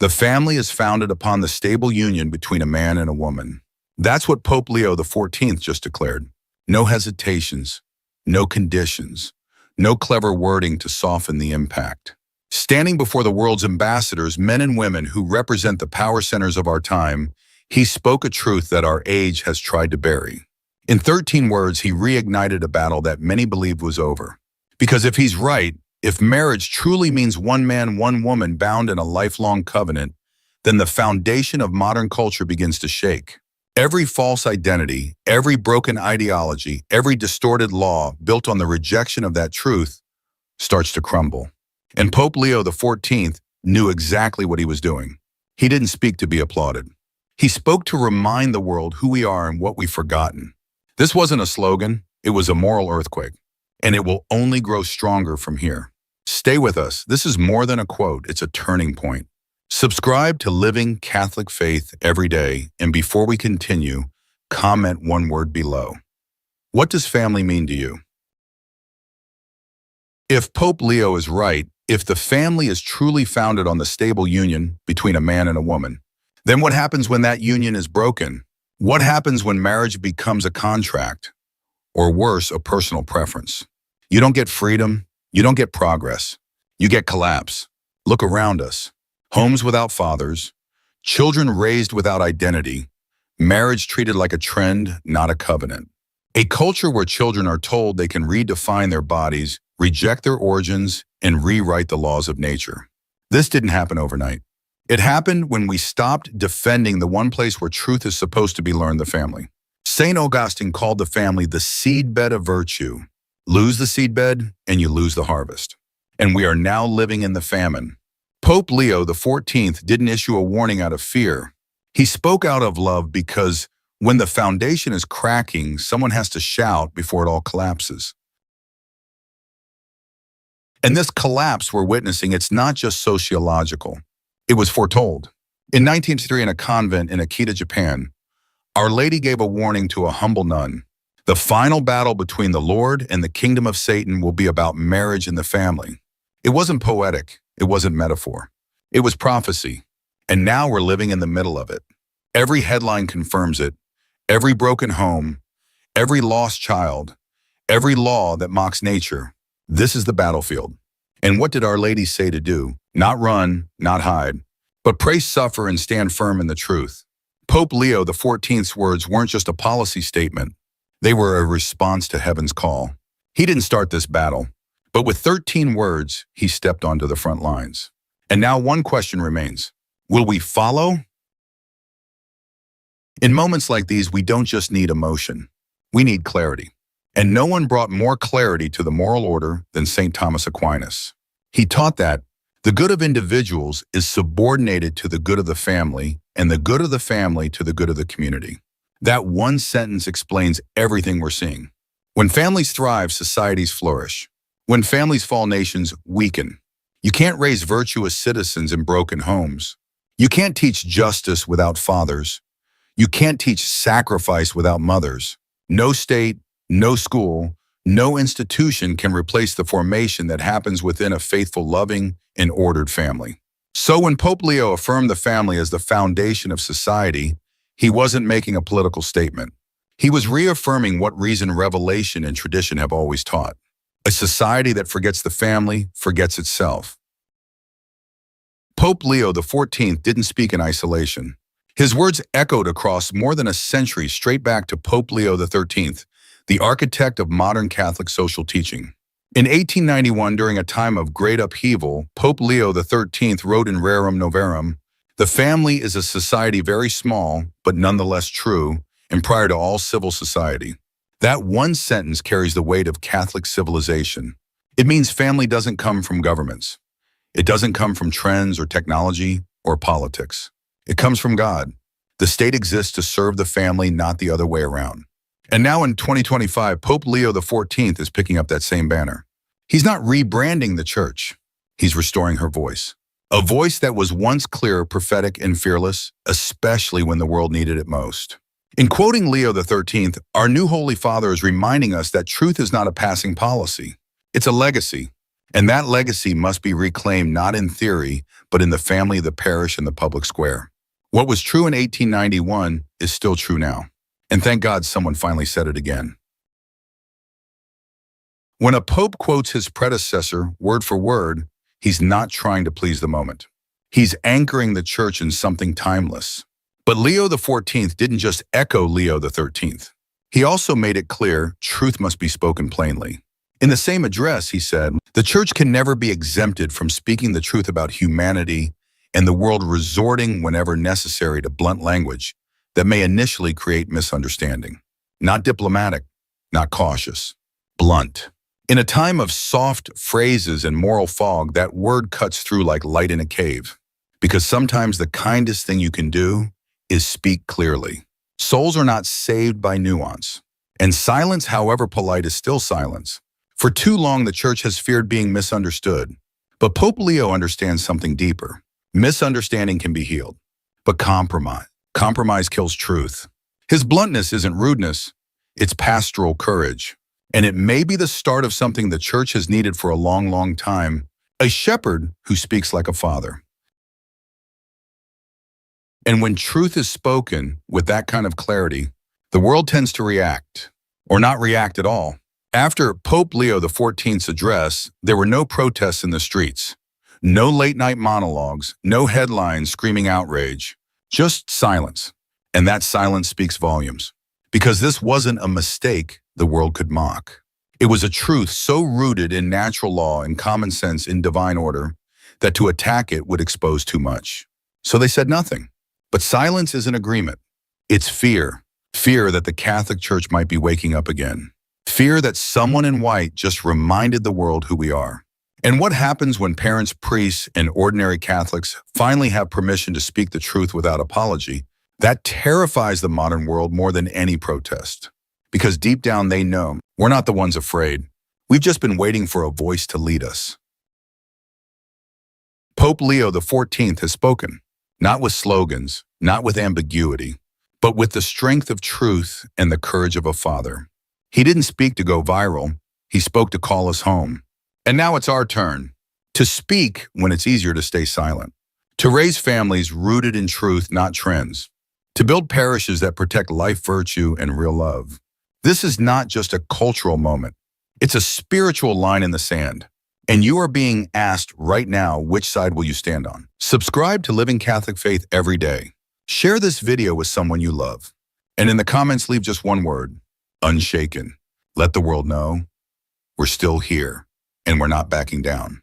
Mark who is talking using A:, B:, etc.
A: The family is founded upon the stable union between a man and a woman. That's what Pope Leo XIV just declared. No hesitations, no conditions, no clever wording to soften the impact. Standing before the world's ambassadors, men and women who represent the power centers of our time, he spoke a truth that our age has tried to bury. In 13 words, he reignited a battle that many believed was over. Because if he's right, if marriage truly means one man, one woman bound in a lifelong covenant, then the foundation of modern culture begins to shake. Every false identity, every broken ideology, every distorted law built on the rejection of that truth starts to crumble. And Pope Leo XIV knew exactly what he was doing. He didn't speak to be applauded. He spoke to remind the world who we are and what we've forgotten. This wasn't a slogan, it was a moral earthquake, and it will only grow stronger from here. Stay with us. This is more than a quote, it's a turning point. Subscribe to Living Catholic Faith every day, and before we continue, comment one word below. What does family mean to you? If Pope Leo is right, if the family is truly founded on the stable union between a man and a woman, then what happens when that union is broken? What happens when marriage becomes a contract, or worse, a personal preference? You don't get freedom, you don't get progress, you get collapse. Look around us. Homes without fathers, children raised without identity, marriage treated like a trend, not a covenant. A culture where children are told they can redefine their bodies, reject their origins, and rewrite the laws of nature. This didn't happen overnight. It happened when we stopped defending the one place where truth is supposed to be learned, the family. St. Augustine called the family the seedbed of virtue. Lose the seedbed, and you lose the harvest. And we are now living in the famine. Pope Leo XIV didn't issue a warning out of fear. He spoke out of love because when the foundation is cracking, someone has to shout before it all collapses. And this collapse we're witnessing, it's not just sociological. It was foretold. In 1903, in a convent in Akita, Japan, Our Lady gave a warning to a humble nun. The final battle between the Lord and the kingdom of Satan will be about marriage and the family. It wasn't poetic. It wasn't metaphor. It was prophecy. And now we're living in the middle of it. Every headline confirms it. Every broken home, every lost child, every law that mocks nature. This is the battlefield. And what did Our Lady say to do? Not run, not hide, but pray, suffer, and stand firm in the truth. Pope Leo XIV's words weren't just a policy statement. They were a response to heaven's call. He didn't start this battle, but with 13 words, he stepped onto the front lines. And now one question remains. Will we follow? In moments like these, we don't just need emotion. We need clarity. And no one brought more clarity to the moral order than St. Thomas Aquinas. He taught that the good of individuals is subordinated to the good of the family, and the good of the family to the good of the community. That one sentence explains everything we're seeing. When families thrive, societies flourish. When families fall, nations weaken. You can't raise virtuous citizens in broken homes. You can't teach justice without fathers. You can't teach sacrifice without mothers. No state, no school, no institution can replace the formation that happens within a faithful, loving, and ordered family. So when Pope Leo affirmed the family as the foundation of society, he wasn't making a political statement. He was reaffirming what reason, revelation, and tradition have always taught. A society that forgets the family forgets itself. Pope Leo XIV didn't speak in isolation. His words echoed across more than a century, straight back to Pope Leo XIII, the architect of modern Catholic social teaching. In 1891, during a time of great upheaval, Pope Leo XIII wrote in Rerum Novarum, "The family is a society very small, but nonetheless true, and prior to all civil society." That one sentence carries the weight of Catholic civilization. It means family doesn't come from governments. It doesn't come from trends or technology or politics. It comes from God. The state exists to serve the family, not the other way around. And now in 2025, Pope Leo XIV is picking up that same banner. He's not rebranding the church. He's restoring her voice. A voice that was once clear, prophetic, and fearless, especially when the world needed it most. In quoting Leo XIII, our new Holy Father is reminding us that truth is not a passing policy. It's a legacy. And that legacy must be reclaimed not in theory, but in the family, the parish, and the public square. What was true in 1891 is still true now. And thank God someone finally said it again. When a pope quotes his predecessor word for word, he's not trying to please the moment. He's anchoring the church in something timeless. But Leo XIV didn't just echo Leo XIII. He also made it clear truth must be spoken plainly. In the same address, he said, the church can never be exempted from speaking the truth about humanity and the world resorting whenever necessary to blunt language that may initially create misunderstanding. Not diplomatic, not cautious, blunt. In a time of soft phrases and moral fog, that word cuts through like light in a cave. Because sometimes the kindest thing you can do is speak clearly. Souls are not saved by nuance. And silence, however polite, is still silence. For too long, the church has feared being misunderstood. But Pope Leo understands something deeper. Misunderstanding can be healed. But compromise kills truth. His bluntness isn't rudeness, it's pastoral courage. And it may be the start of something the church has needed for a long, long time, a shepherd who speaks like a father. And when truth is spoken with that kind of clarity, the world tends to react, or not react at all. After Pope Leo XIV's address, there were no protests in the streets, no late-night monologues, no headlines screaming outrage, just silence. And that silence speaks volumes. Because this wasn't a mistake the world could mock. It was a truth so rooted in natural law and common sense in divine order that to attack it would expose too much. So they said nothing. But silence is an agreement. It's fear. Fear that the Catholic Church might be waking up again. Fear that someone in white just reminded the world who we are. And what happens when parents, priests, and ordinary Catholics finally have permission to speak the truth without apology? That terrifies the modern world more than any protest. Because deep down they know we're not the ones afraid. We've just been waiting for a voice to lead us. Pope Leo XIV has spoken. Not with slogans, not with ambiguity, but with the strength of truth and the courage of a father. He didn't speak to go viral, he spoke to call us home. And now it's our turn to speak when it's easier to stay silent, to raise families rooted in truth, not trends, to build parishes that protect life, virtue, and real love. This is not just a cultural moment, it's a spiritual line in the sand. And you are being asked right now, which side will you stand on? Subscribe to Living Catholic Faith every day. Share this video with someone you love. And in the comments, leave just one word: unshaken. Let the world know we're still here and we're not backing down.